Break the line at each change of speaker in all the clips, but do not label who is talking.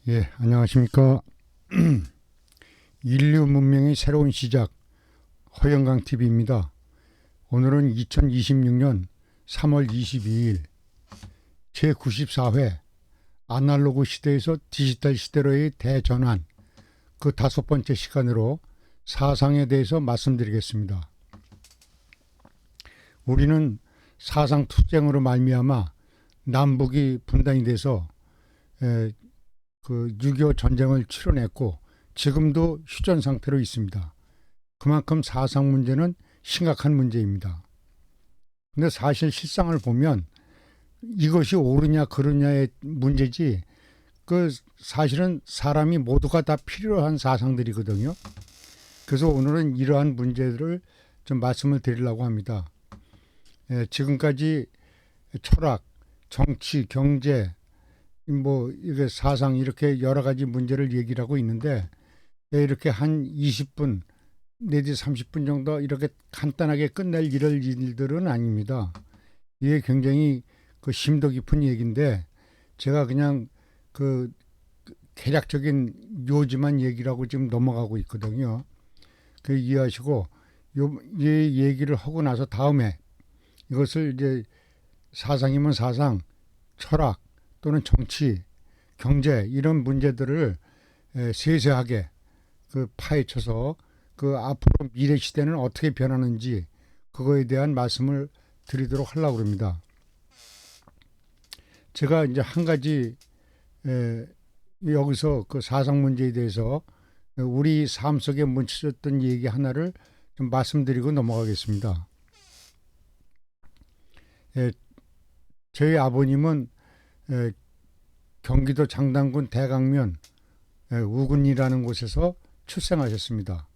예, 안녕하십니까. 인류 문명의 새로운 시작, 허영강 TV입니다. 오늘은 2026년 3월 22일 제94회 아날로그 시대에서 디지털 시대로의 대전환, 그 5번째 시간으로 사상에 대해서 말씀드리겠습니다. 우리는 사상 투쟁으로 말미암아 남북이 분단이 돼서 그 6.25 전쟁을 치러냈고 지금도 휴전 상태로 있습니다. 그만큼 사상 문제는 심각한 문제입니다. 근데 사실 실상을 보면 이것이 옳으냐 그르냐의 문제지, 그 사실은 사람이 모두가 다 필요한 사상들이거든요. 그래서 오늘은 이러한 문제들을 좀 말씀을 드리려고 합니다. 지금까지 철학, 정치, 경제, 이게 사상, 이렇게 여러 가지 문제를 얘기를 하고 있는데, 이렇게 한 20분 내지 30분 정도 이렇게 간단하게 끝낼 일들은 아닙니다. 이게 굉장히 그 심도 깊은 얘기인데, 제가 그냥 그 개략적인 요지만 얘기를 하고 지금 넘어가고 있거든요. 그 이해하시고, 이 얘기를 하고 나서 다음에 이것을 이제 사상이면 사상, 철학 또는 정치, 경제, 이런 문제들을 세세하게 그 파헤쳐서 그 앞으로 미래 시대는 어떻게 변하는지 그거에 대한 말씀을 드리도록 하려고 합니다. 제가 이제 한 가지 여기서 그 사상 문제에 대해서 우리 삶 속에 묻혀졌던 얘기 하나를 좀 말씀드리고 넘어가겠습니다. 저희 아버님은 경기도 장당군 대강면 우군이라는 곳에서 출생하셨습니다.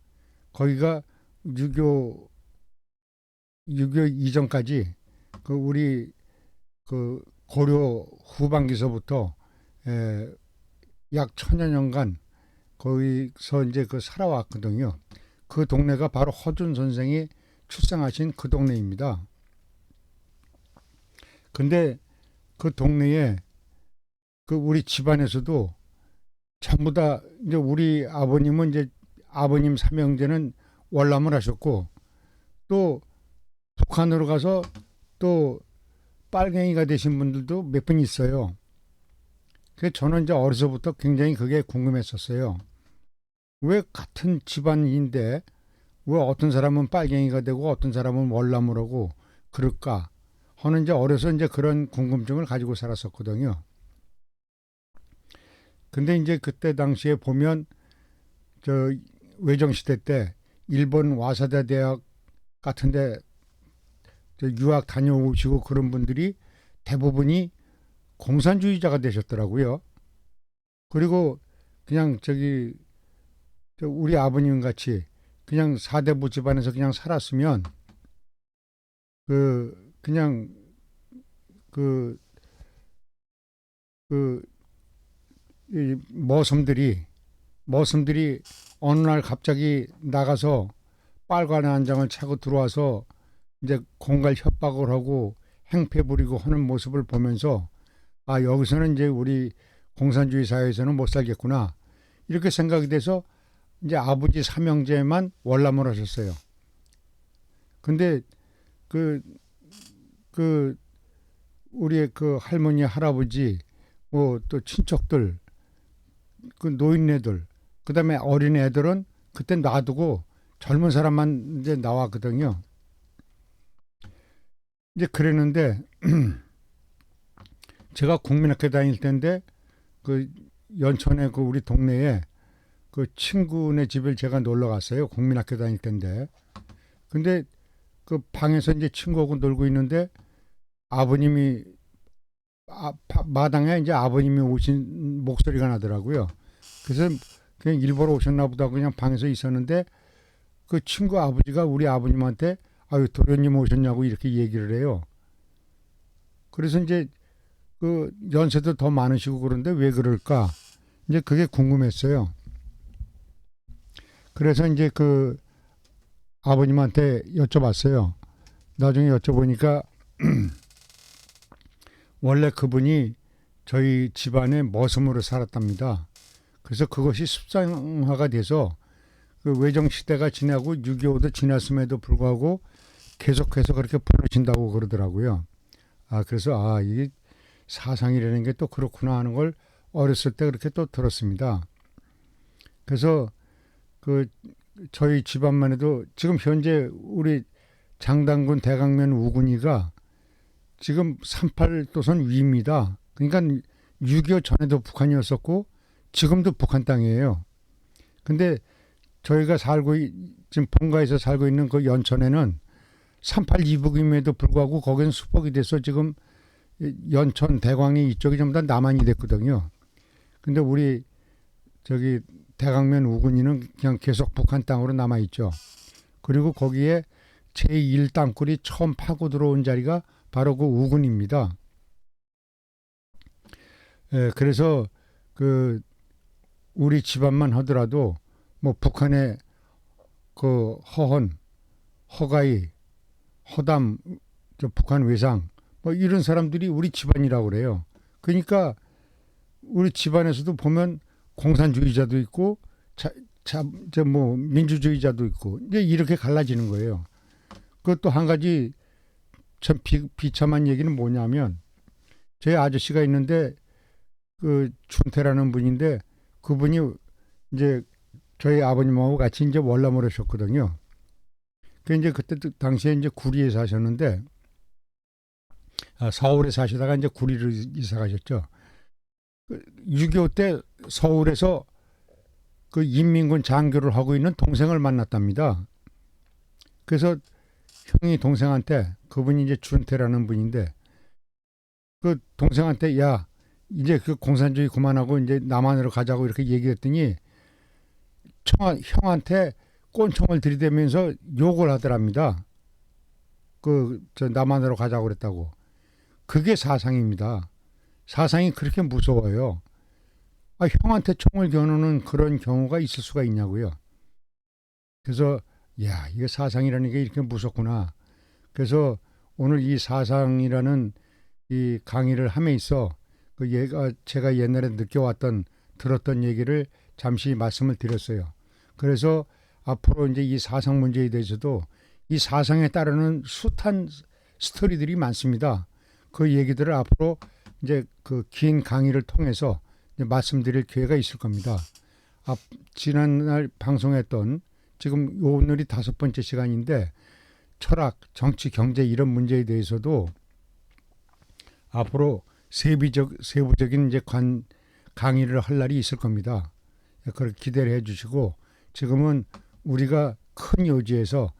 거기가 6.25 이전까지 그 우리 그 고려 후반기서부터 약 1000여 년간 거기서 이제 그 살아왔거든요. 그 동네가 바로 허준 선생이 출생하신 그 동네입니다. 근데 그 동네에 그 우리 집안에서도 전부 다 이제 우리 아버님은 이제 아버님 삼형제는 월남을 하셨고, 또 북한으로 가서 또 빨갱이가 되신 분들도 몇 분 있어요. 그래서 저는 이제 어려서부터 굉장히 그게 궁금했었어요. 왜 같은 집안인데 왜 어떤 사람은 빨갱이가 되고 어떤 사람은 월남을 하고 그럴까 하는, 이제 어려서 이제 그런 궁금증을 가지고 살았었거든요. 근데 이제 그때 당시에 보면 저 외정시대 때 일본 와사다 대학 같은데 유학 다녀오시고 그런 분들이 대부분이 공산주의자가 되셨더라고요. 그리고 그냥 우리 아버님 같이 그냥 사대부 집안에서 그냥 살았으면 그냥 그, 그, 이 머슴들이 어느 날 갑자기 나가서 빨간 한 장을 차고 들어와서 이제 공갈 협박을 하고 행패 부리고 하는 모습을 보면서, 아, 여기서는 이제 우리 공산주의 사회에서는 못 살겠구나, 이렇게 생각이 돼서 이제 아버지 삼형제만 월남을 하셨어요. 근데 그, 그, 우리의 그 할머니, 할아버지, 뭐 또 친척들, 그 노인네들, 그 다음에 어린 애들은 그때 놔두고 젊은 사람만 이제 나왔거든요. 이제 그랬는데 제가 국민학교 다닐 때인데 그 연천에 그 우리 동네에 그 친구네 집을 제가 놀러 갔어요. 국민학교 다닐 때인데. 근데 그 방에서 이제 친구하고 놀고 있는데 아버님이 마당에 이제 아버님이 오신 목소리가 나더라고요. 그래서 그냥 일부러 오셨나 보다 그냥 방에서 있었는데 그 친구 아버지가 우리 아버님한테 아유 도련님 오셨냐고 이렇게 얘기를 해요. 그래서 이제 그 연세도 더 많으시고 그런데 왜 그럴까? 이제 그게 궁금했어요. 그래서 이제 그 아버님한테 여쭤봤어요. 나중에 여쭤보니까 원래 그분이 저희 집안에 머슴으로 살았답니다. 그래서 그것이 습성화가 돼서 그 외정 시대가 지나고 6.25도 지났음에도 불구하고 계속해서 그렇게 부르신다고 그러더라고요. 그래서 이게 사상이라는 게 또 그렇구나 하는 걸 어렸을 때 그렇게 또 들었습니다. 그래서 그 저희 집안만 해도 지금 현재 우리 장당군 대강면 우군이가 지금 38도선 위입니다. 그러니까 6.25 전에도 북한이었었고 지금도 북한 땅이에요. 근데 저희가 지금 본가에서 살고 있는 그 연천에는 38 이북임에도 불구하고 거기는 수복이 돼서 지금 연천, 대광이 이쪽이 전부 다 남한이 됐거든요. 근데 우리 저기 대강면 우군이는 그냥 계속 북한 땅으로 남아있죠. 그리고 거기에 제1땅굴이 처음 파고 들어온 자리가 바로 그 우군입니다. 그래서 그 우리 집안만 하더라도 뭐 북한의 그 허헌, 허가이, 허담, 북한 외상 뭐 이런 사람들이 우리 집안이라고 그래요. 그러니까 우리 집안에서도 보면 공산주의자도 있고 뭐 민주주의자도 있고 이제 이렇게 갈라지는 거예요. 그것도 한 가지 참 비참한 얘기는 뭐냐면 제 아저씨가 있는데 그 춘태라는 분인데 그분이 이제 저희 아버님하고 같이 이제 월남을 하셨거든요. 그 이제 그때 당시에 이제 구리에 사셨는데 서울에 사시다가 이제 구리로 이사 가셨죠. 6.25 때 서울에서 그 인민군 장교를 하고 있는 동생을 만났답니다. 그래서 형이 동생한테 그분이 이제 춘태라는 분인데 그 동생한테 야 이제 그 공산주의 그만하고 이제 남한으로 가자고 이렇게 얘기했더니 형한테 꼰총을 들이대면서 욕을 하더랍니다. 저 남한으로 가자고 그랬다고. 그게 사상입니다. 사상이 그렇게 무서워요. 형한테 총을 겨누는 그런 경우가 있을 수가 있냐고요. 그래서 야 이게 사상이라는 게 이렇게 무섭구나. 그래서 오늘 이 사상이라는 이 강의를 함에 있어 제가 옛날에 느껴왔던 들었던 얘기를 잠시 말씀을 드렸어요. 그래서 앞으로 이제 이 사상 문제에 대해서도 이 사상에 따르는 숱한 스토리들이 많습니다. 그 얘기들을 앞으로 이제 그 긴 강의를 통해서 말씀드릴 기회가 있을 겁니다. 지난날 방송했던 지금 오늘이 5번째 시간인데 철학, 정치, 경제 이런 문제에 대해서도 앞으로 세부적인 이제 강의를 할 날이 있을 겁니다. 그걸 기대를 해주시고 지금은 우리가 큰 요지에서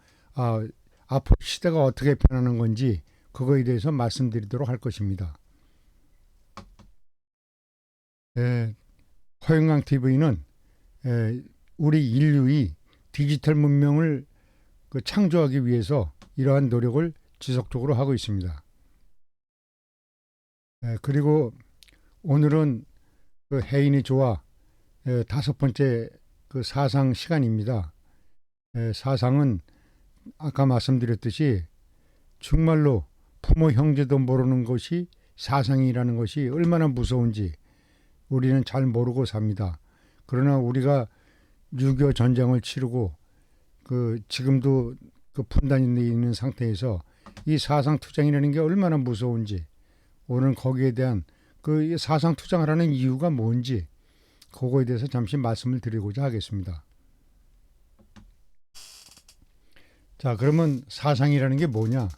앞으로 시대가 어떻게 변하는 건지 그거에 대해서 말씀드리도록 할 것입니다. 허영강 TV는 우리 인류의 디지털 문명을 창조하기 위해서 이러한 노력을 지속적으로 하고 있습니다. 그리고 오늘은 그 해인이 좋아 5번째 그 사상 시간입니다. 사상은 아까 말씀드렸듯이 정말로 부모 형제도 모르는 것이 사상이라는 것이 얼마나 무서운지 우리는 잘 모르고 삽니다. 그러나 우리가 6.25 전쟁을 치르고 지금도 그 분단이 있는 상태에서 이 사상 투쟁이라는 게 얼마나 무서운지 오늘 거기에 대한 그 사상 투쟁을 하는 이유가 뭔지 그거에 대해서 잠시 말씀을 드리고자 하겠습니다. 자, 그러면 사상이라는 게 뭐냐?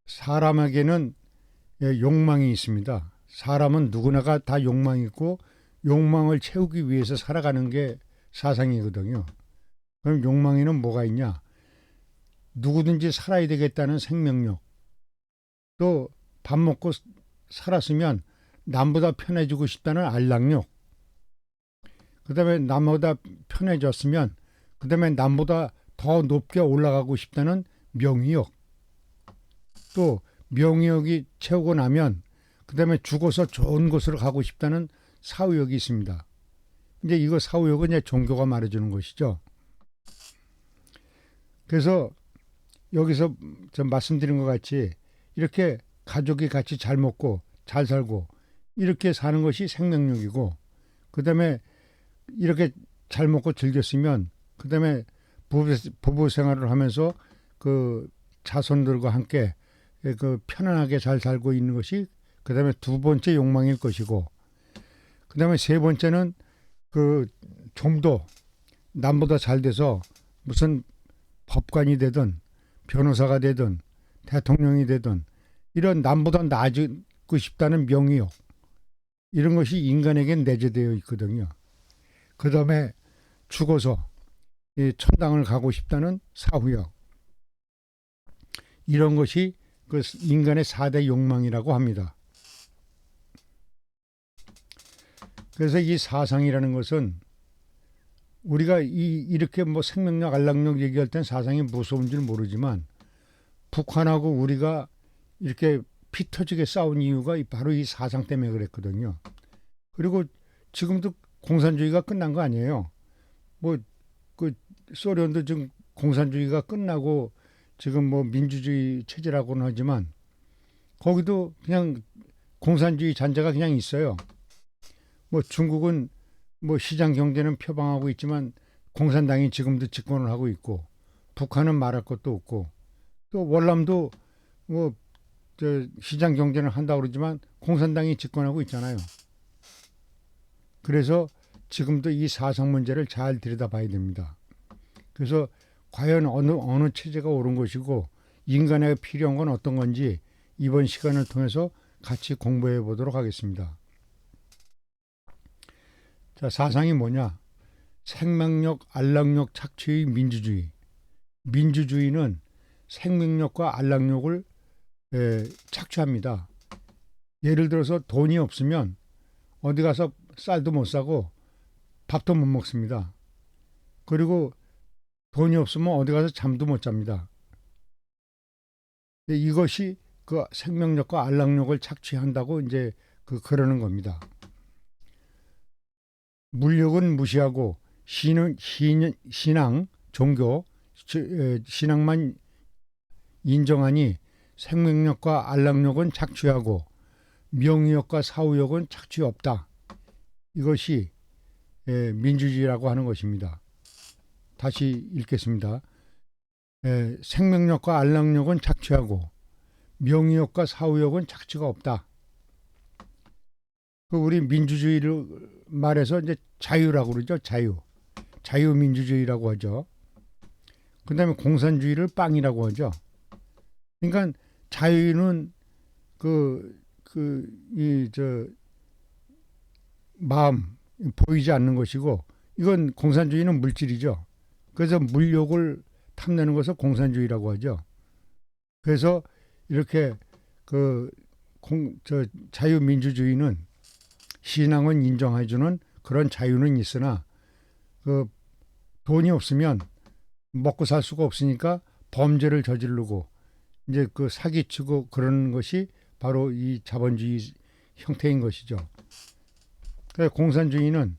사람에게는 욕망이 있습니다. 사람은 누구나가 다 욕망이 있고 욕망을 채우기 위해서 살아가는 게 사상이거든요. 그럼 욕망에는 뭐가 있냐? 누구든지 살아야 되겠다는 생명력, 또 밥 먹고 살았으면 남보다 편해지고 싶다는 알랑력, 그 다음에 남보다 편해졌으면 그 다음에 남보다 더 높게 올라가고 싶다는 명의욕, 또 명의욕이 채우고 나면 그 다음에 죽어서 좋은 곳으로 가고 싶다는 사후욕이 있습니다. 이제 이거 사후욕은 이제 종교가 말해주는 것이죠. 그래서 여기서 좀 말씀드린 것 같이 이렇게 가족이 같이 잘 먹고 잘 살고 이렇게 사는 것이 생명력이고, 그다음에 이렇게 잘 먹고 즐겼으면, 그다음에 부부 생활을 하면서 그 자손들과 함께 그 편안하게 잘 살고 있는 것이 그다음에 두 번째 욕망일 것이고, 그다음에 세 번째는 그 좀 더 남보다 잘 돼서 무슨 법관이 되든 변호사가 되든 대통령이 되든 이런 남보다 나아지고 싶다는 명의욕, 이런 것이 인간에게 내재되어 있거든요. 그 다음에 죽어서 이 천당을 가고 싶다는 사후욕, 이런 것이 그 인간의 4대 욕망이라고 합니다. 그래서 이 사상이라는 것은 우리가 이렇게 뭐 생명력, 안락력 얘기할 땐 사상이 무서운 줄 모르지만, 북한하고 우리가 이렇게 피 터지게 싸운 이유가 바로 이 사상 때문에 그랬거든요. 그리고 지금도 공산주의가 끝난 거 아니에요. 뭐 그 소련도 지금 공산주의가 끝나고 지금 뭐 민주주의 체제라고는 하지만 거기도 그냥 공산주의 잔재가 그냥 있어요. 뭐 중국은 뭐 시장 경제는 표방하고 있지만 공산당이 지금도 집권을 하고 있고, 북한은 말할 것도 없고, 또 월남도 뭐 시장 경제는 한다고 그러지만 공산당이 집권하고 있잖아요. 그래서 지금도 이 사상 문제를 잘 들여다봐야 됩니다. 그래서 과연 어느 체제가 옳은 것이고 인간에게 필요한 건 어떤 건지 이번 시간을 통해서 같이 공부해 보도록 하겠습니다. 자, 사상이 뭐냐? 생명력, 안락력 착취의 민주주의. 민주주의는 생명력과 안락력을 착취합니다. 예를 들어서 돈이 없으면 어디 가서 쌀도 못 사고 밥도 못 먹습니다. 그리고 돈이 없으면 어디 가서 잠도 못 잡니다. 이것이 그 생명력과 안락력을 착취한다고 이제 그러는 겁니다. 물욕은 무시하고 신앙, 종교, 신앙만 인정하니 생명력과 안락력은 착취하고 명의욕과 사후욕은 착취 없다. 이것이 민주주의라고 하는 것입니다. 다시 읽겠습니다. 생명력과 안락력은 착취하고 명의욕과 사후욕은 착취가 없다. 우리 민주주의를 말해서 이제 자유라고 그러죠. 자유민주주의라고 하죠. 그다음에 공산주의를 빵이라고 하죠. 그러니까 자유는 마음, 보이지 않는 것이고, 이건 공산주의는 물질이죠. 그래서 물욕을 탐내는 것을 공산주의라고 하죠. 그래서 이렇게 자유민주주의는 신앙은 인정해주는 그런 자유는 있으나 돈이 없으면 먹고 살 수가 없으니까 범죄를 저지르고 이제 사기치고 그런 것이 바로 이 자본주의 형태인 것이죠. 그래서 공산주의는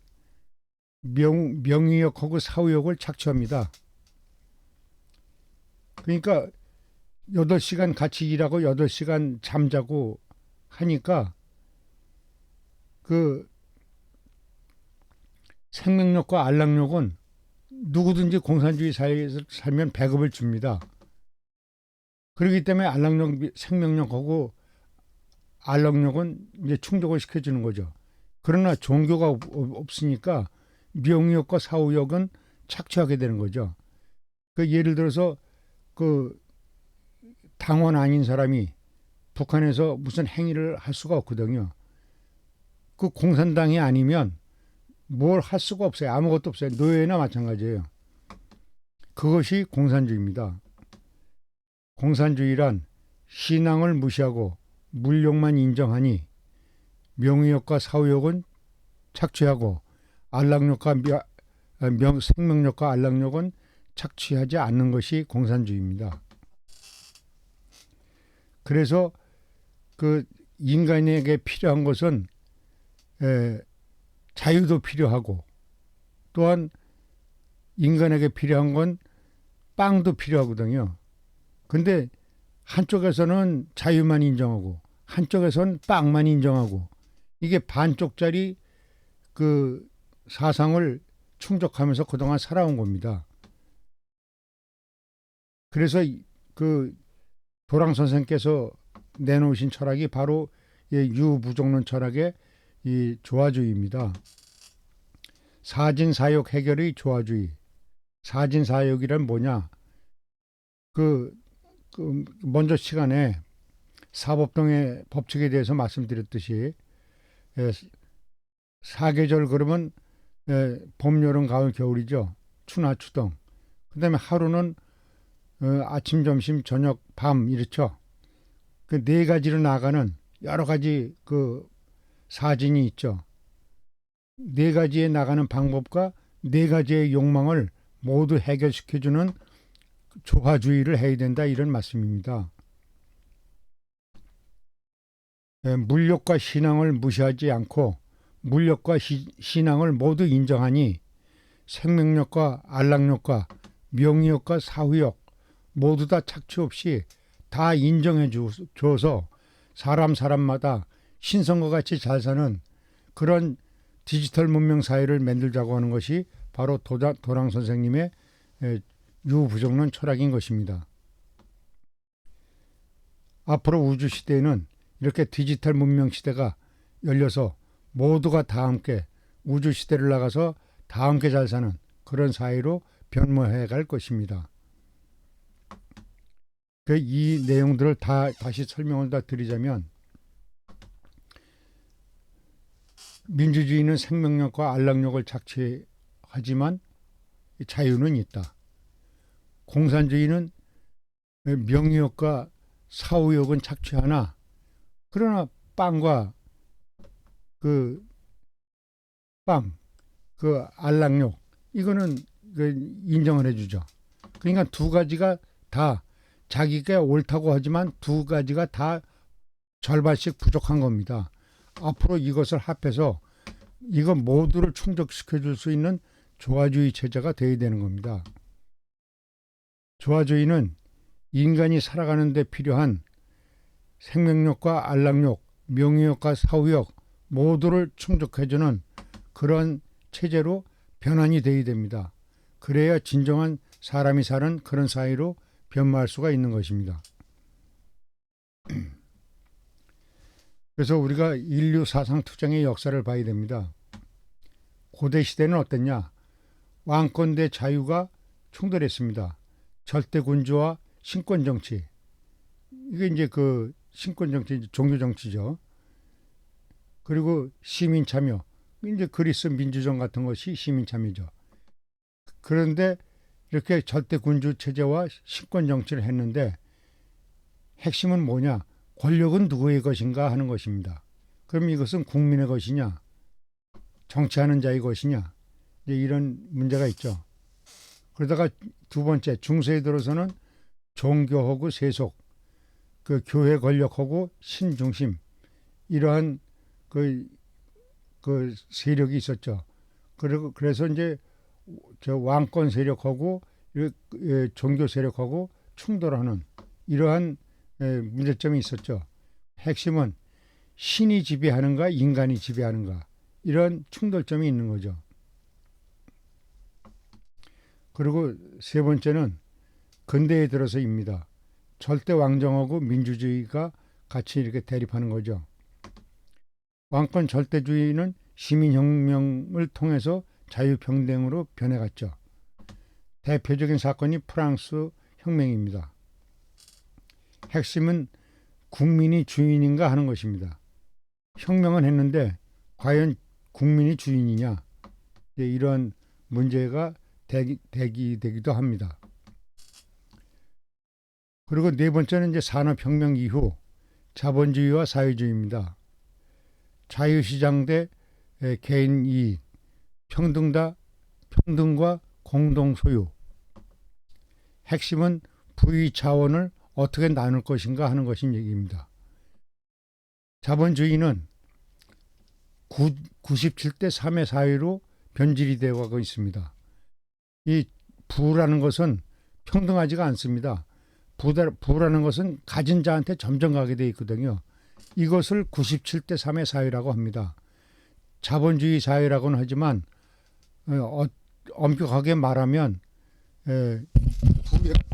명의욕하고 사후욕을 착취합니다. 그러니까 8시간 같이 일하고 8시간 잠자고 하니까 생명력과 안락력은 누구든지 공산주의 사회에서 살면 배급을 줍니다. 그렇기 때문에 생명력하고 안락력은 이제 충족을 시켜주는 거죠. 그러나 종교가 없으니까 명의욕과 사후욕은 착취하게 되는 거죠. 예를 들어서 당원 아닌 사람이 북한에서 무슨 행위를 할 수가 없거든요. 공산당이 아니면 뭘 할 수가 없어요. 아무것도 없어요. 노예나 마찬가지예요. 그것이 공산주의입니다. 공산주의란 신앙을 무시하고 물욕만 인정하니 명의욕과 사후욕은 착취하고 생명력과 안락력은 착취하지 않는 것이 공산주의입니다. 그래서 인간에게 필요한 것은 자유도 필요하고, 또한 인간에게 필요한 건 빵도 필요하거든요. 근데 한쪽에서는 자유만 인정하고 한쪽에서는 빵만 인정하고 이게 반쪽짜리 그 사상을 충족하면서 그동안 살아온 겁니다. 그래서 그 도랑 선생께서 내놓으신 철학이 바로 유부족론 철학의 이 조화주의입니다. 사진사욕 해결의 조화주의. 사진사욕이란 뭐냐? 그 먼저 시간에 사법동의 법칙에 대해서 말씀드렸듯이 사계절 그러면 봄, 여름, 가을, 겨울이죠. 추나 추동. 그다음에 하루는 아침, 점심, 저녁, 밤 이렇죠. 그 네 가지로 나가는 여러 가지 그 사진이 있죠. 네 가지에 나가는 방법과 네 가지의 욕망을 모두 해결시켜주는 조화주의를 해야 된다 이런 말씀입니다. 물욕과 신앙을 무시하지 않고 물욕과 신앙을 모두 인정하니 생명력과 안락력과 명의욕과 사후욕 모두 다 착취 없이 다 인정해 줘서 사람마다 신성과 같이 잘 사는 그런 디지털 문명 사회를 만들자고 하는 것이 바로 도랑 선생님의 유부족론 철학인 것입니다. 앞으로 우주 시대에는 이렇게 디지털 문명 시대가 열려서 모두가 다 함께 우주 시대를 나가서 다 함께 잘 사는 그런 사회로 변모해 갈 것입니다. 이 내용들을 다시 설명을 드리자면 민주주의는 생명력과 안락력을 착취하지만 자유는 있다. 공산주의는 명의욕과 사후욕은 착취하나 그러나 빵과 그 안락욕 이거는 인정을 해주죠. 그러니까 두 가지가 다 자기가 옳다고 하지만 두 가지가 다 절반씩 부족한 겁니다. 앞으로 이것을 합해서 이거 모두를 충족시켜 줄 수 있는 조화주의 체제가 되어야 되는 겁니다. 조화주의는 인간이 살아가는 데 필요한 생명력과 안락력, 명의욕과 사후욕 모두를 충족해주는 그런 체제로 변환이 되어야 됩니다. 그래야 진정한 사람이 사는 그런 사회로 변모할 수가 있는 것입니다. 그래서 우리가 인류 사상 투쟁의 역사를 봐야 됩니다. 고대 시대는 어땠냐? 왕권 대 자유가 충돌했습니다. 절대 군주와 신권 정치. 이게 이제 그 신권 정치, 종교 정치죠. 그리고 시민 참여. 이제 그리스 민주정 같은 것이 시민 참여죠. 그런데 이렇게 절대 군주 체제와 신권 정치를 했는데 핵심은 뭐냐? 권력은 누구의 것인가 하는 것입니다. 그럼 이것은 국민의 것이냐? 정치하는 자의 것이냐? 이제 이런 문제가 있죠. 그러다가 두 번째 중세에 들어서는 종교하고 세속, 그 교회 권력하고 신중심 이러한 그 세력이 있었죠. 그래서 이제 저 왕권 세력하고 종교 세력하고 충돌하는 이러한 문제점이 있었죠. 핵심은 신이 지배하는가 인간이 지배하는가 이런 충돌점이 있는 거죠. 그리고 세 번째는 근대에 들어서입니다. 절대 왕정하고 민주주의가 같이 이렇게 대립하는 거죠. 왕권 절대주의는 시민혁명을 통해서 자유평등으로 변해갔죠. 대표적인 사건이 프랑스 혁명입니다. 핵심은 국민이 주인인가 하는 것입니다. 혁명은 했는데 과연 국민이 주인이냐 이런 문제가 대기되기도 합니다. 그리고 네 번째는 이제 산업혁명 이후 자본주의와 사회주의입니다. 자유시장 대 개인 이익, 평등과 공동소유. 핵심은 부의 자원을 어떻게 나눌 것인가 하는 것인 얘기입니다. 자본주의는 97대 3의 사회로 변질이 되어 가고 있습니다. 이 부라는 것은 평등하지가 않습니다. 부라는 것은 가진 자한테 점점 가게 되어 있거든요. 이것을 97대 3의 사회라고 합니다. 자본주의 사회라고는 하지만 엄격하게 말하면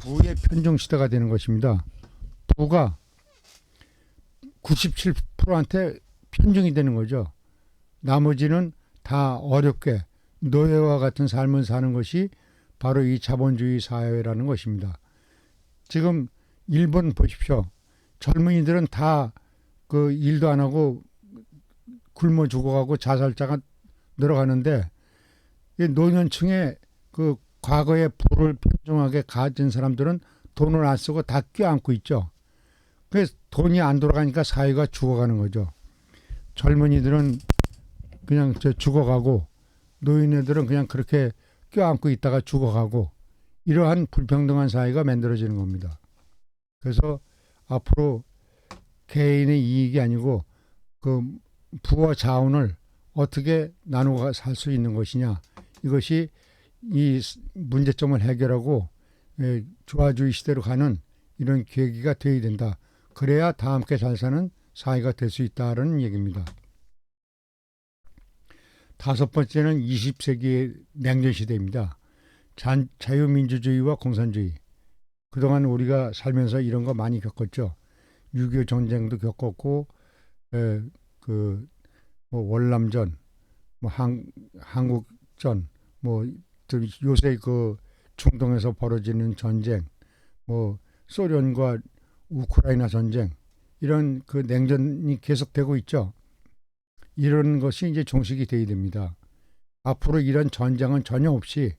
부의 편중 시대가 되는 것입니다. 부가 97%한테 편중이 되는 거죠. 나머지는 다 어렵게 노예와 같은 삶을 사는 것이 바로 이 자본주의 사회라는 것입니다. 지금 일본 보십시오. 젊은이들은 다 그 일도 안 하고 굶어 죽어가고 자살자가 늘어가는데 노년층의 그 과거의 부를 편중하게 가진 사람들은 돈을 안 쓰고 다 껴안고 있죠. 그래서 돈이 안 돌아가니까 사회가 죽어가는 거죠. 젊은이들은 그냥 죽어가고 노인네들은 그냥 그렇게 껴안고 있다가 죽어가고 이러한 불평등한 사회가 만들어지는 겁니다. 그래서 앞으로 개인의 이익이 아니고 그 부와 자원을 어떻게 나누어 살 수 있는 것이냐, 이것이 이 문제점을 해결하고 조화주의 시대로 가는 이런 계기가 되어야 된다. 그래야 다 함께 잘 사는 사회가 될 수 있다는 얘기입니다. 다섯 번째는 20세기의 냉전 시대입니다. 자유민주주의와 공산주의. 그동안 우리가 살면서 이런 거 많이 겪었죠. 6.25 전쟁도 겪었고, 뭐 월남전, 뭐 한국전, 뭐 요새 그 중동에서 벌어지는 전쟁, 뭐 소련과 우크라이나 전쟁, 이런 그 냉전이 계속되고 있죠. 이런 것이 이제 종식이 돼야 됩니다. 앞으로 이런 전쟁은 전혀 없이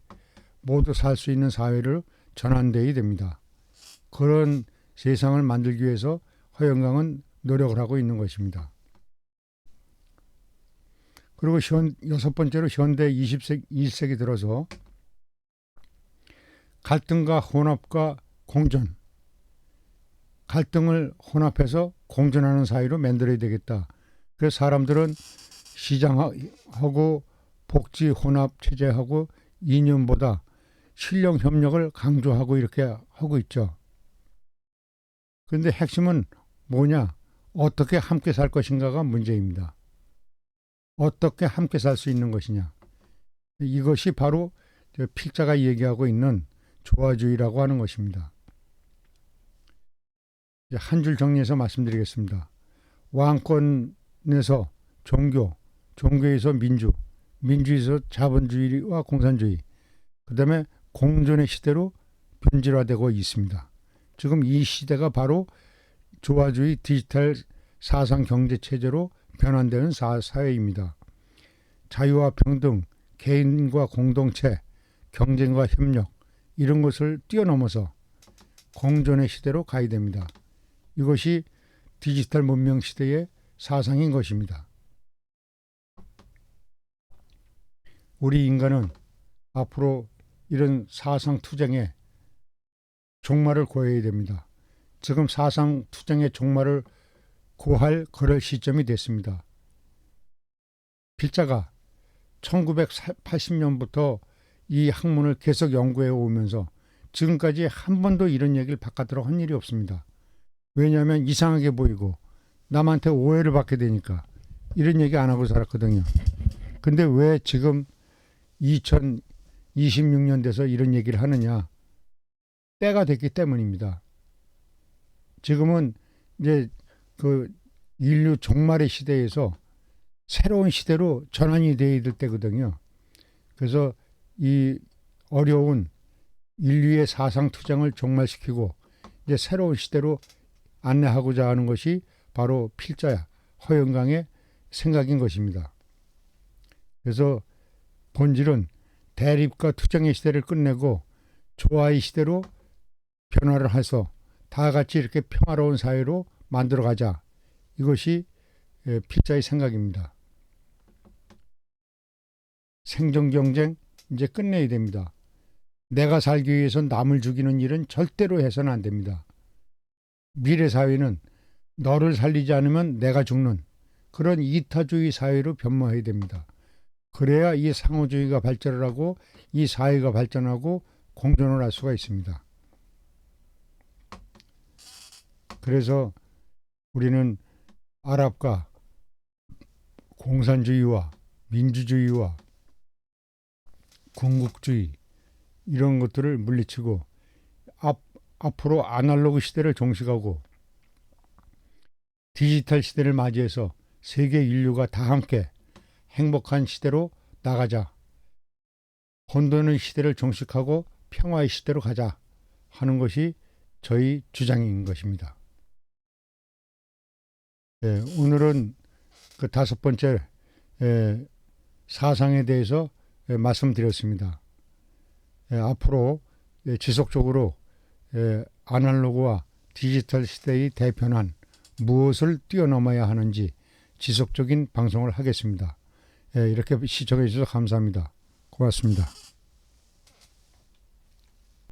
모두 살 수 있는 사회를 전환돼야 됩니다. 그런 세상을 만들기 위해서 허영강은 노력을 하고 있는 것입니다. 그리고 여섯 번째로 현대 21세기 들어서 갈등과 혼합과 공존, 갈등을 혼합해서 공존하는 사회로 만들어야 되겠다. 그래서 사람들은 시장하고 복지 혼합 체제하고 이념보다 실력 협력을 강조하고 이렇게 하고 있죠. 그런데 핵심은 뭐냐? 어떻게 함께 살 것인가가 문제입니다. 어떻게 함께 살 수 있는 것이냐. 이것이 바로 필자가 얘기하고 있는 조화주의라고 하는 것입니다. 한 줄 정리해서 말씀드리겠습니다. 왕권에서 종교, 종교에서 민주, 민주에서 자본주의와 공산주의, 그 다음에 공존의 시대로 변질화되고 있습니다. 지금 이 시대가 바로 조화주의 디지털 사상 경제 체제로 변환되는 사회입니다. 자유와 평등, 개인과 공동체, 경쟁과 협력, 이런 것을 뛰어넘어서 공존의 시대로 가야 됩니다. 이것이 디지털 문명 시대의 사상인 것입니다. 우리 인간은 앞으로 이런 사상 투쟁에 종말을 고해야 됩니다. 지금 사상 투쟁의 종말을 고할 그럴 시점이 됐습니다. 필자가 1980년부터 이 학문을 계속 연구해 오면서 지금까지 한 번도 이런 얘기를 바깥으로 한 일이 없습니다. 왜냐하면 이상하게 보이고 남한테 오해를 받게 되니까 이런 얘기 안 하고 살았거든요. 근데 왜 지금 2026년 돼서 이런 얘기를 하느냐? 때가 됐기 때문입니다. 지금은 이제 그 인류 종말의 시대에서 새로운 시대로 전환이 되어야 될 때거든요. 그래서 이 어려운 인류의 사상 투쟁을 종말시키고 이제 새로운 시대로 안내하고자 하는 것이 바로 필자야 허영강의 생각인 것입니다. 그래서 본질은 대립과 투쟁의 시대를 끝내고 조화의 시대로 변화를 해서 다 같이 이렇게 평화로운 사회로 만들어가자. 이것이 필자의 생각입니다. 생존 경쟁 이제 끝내야 됩니다. 내가 살기 위해서 남을 죽이는 일은 절대로 해서는 안 됩니다. 미래 사회는 너를 살리지 않으면 내가 죽는 그런 이타주의 사회로 변모해야 됩니다. 그래야 이 상호주의가 발전을 하고 이 사회가 발전하고 공존을 할 수가 있습니다. 그래서 우리는 아랍과 공산주의와 민주주의와 군국주의 이런 것들을 물리치고 앞으로 아날로그 시대를 종식하고 디지털 시대를 맞이해서 세계 인류가 다 함께 행복한 시대로 나가자. 혼돈의 시대를 종식하고 평화의 시대로 가자 하는 것이 저희 주장인 것입니다. 오늘은 그 5번째 사상에 대해서 말씀드렸습니다. 앞으로 지속적으로 아날로그와 디지털 시대의 대변환 무엇을 뛰어넘어야 하는지 지속적인 방송을 하겠습니다. 이렇게 시청해 주셔서 감사합니다. 고맙습니다.